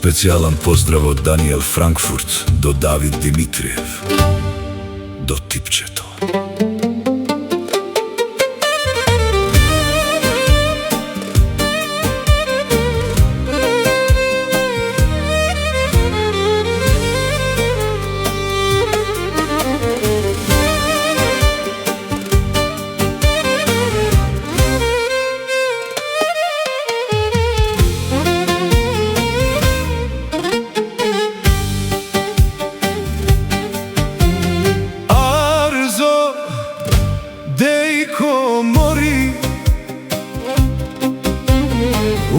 Specijalan pozdrav od Daniel Frankfurt do David Dimitrijev do Tipčeto.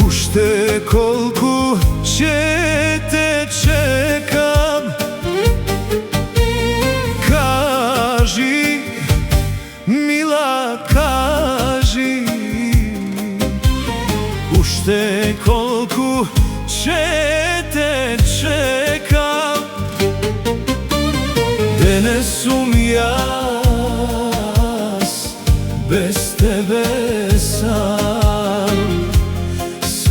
Ušte kolku će te čekam, kaži, mila, kaži. Ušte kolku će te čekam, dene sum jas bez tebe sam.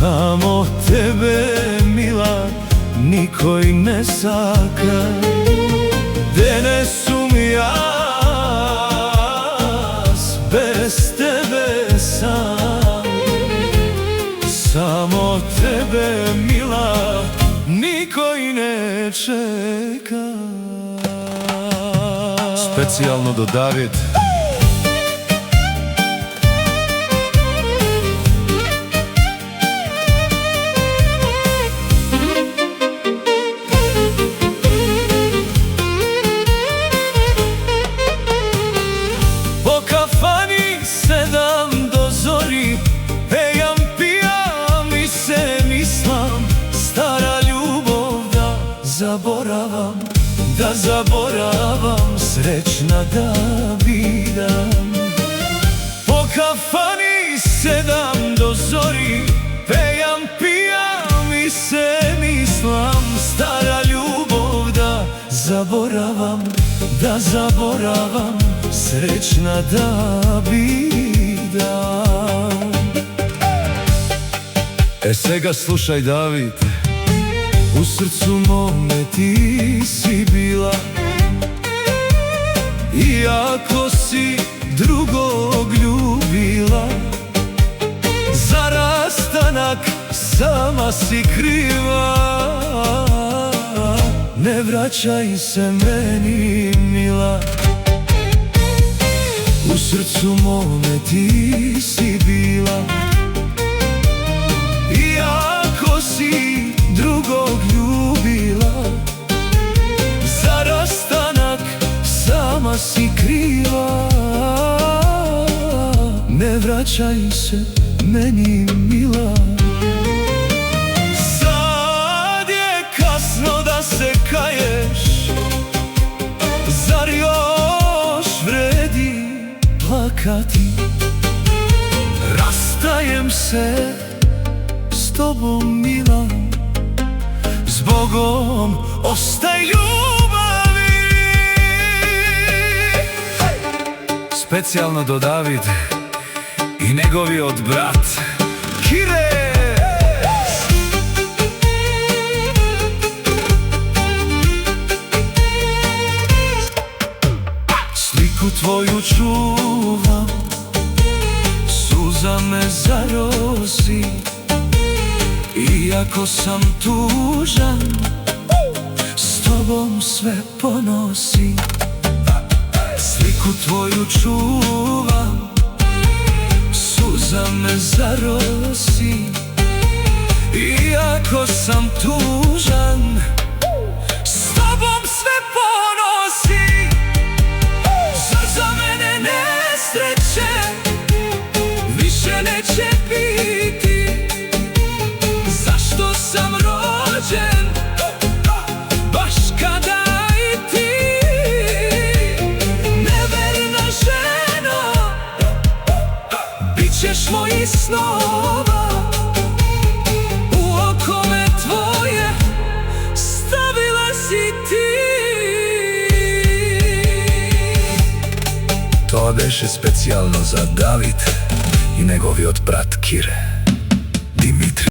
Samo tebe, mila, nikoj ne saka. Dene sum jas bez tebe sam. Samo tebe, mila, nikoj ne čeka. Specijalno do David. Da zaboravam, srećna da bidam. Po kafani 7 do zori, pejam, pijam i se mislim. Stara ljubov da zaboravam, srećna da bidam. Svega slušaj, David. U srcu mome ti si bila, iako si drugog ljubila. Za rastanak sama si kriva, ne vraćaj se meni, mila. U srcu mome ti si bila, iako si drugog ljubila. Za rastanak sama si kriva, ne vraćaj se meni, mila. Sad je kasno da se kaješ, zar još vredi plakati? Rastajem se s tobom, mila, zbogom ostaj ljubavi. Specijalno do David i njegovi od brat Kire. Sliku tvoju čuvam, suza me zarosi. Iako sam tužan, s tobom sve ponosim. Sliku tvoju čuvam, suza me zarosi. Iako sam tužan, s tobom sve ponosim. Zar za mene nesreće više neće biti? Zašto sam rođen baš kada i ti? Neverna ženo, bit ćeš mojih snova. U okome tvoje stavila si ti. To beše specijalno za David i njegovi od brat Kire.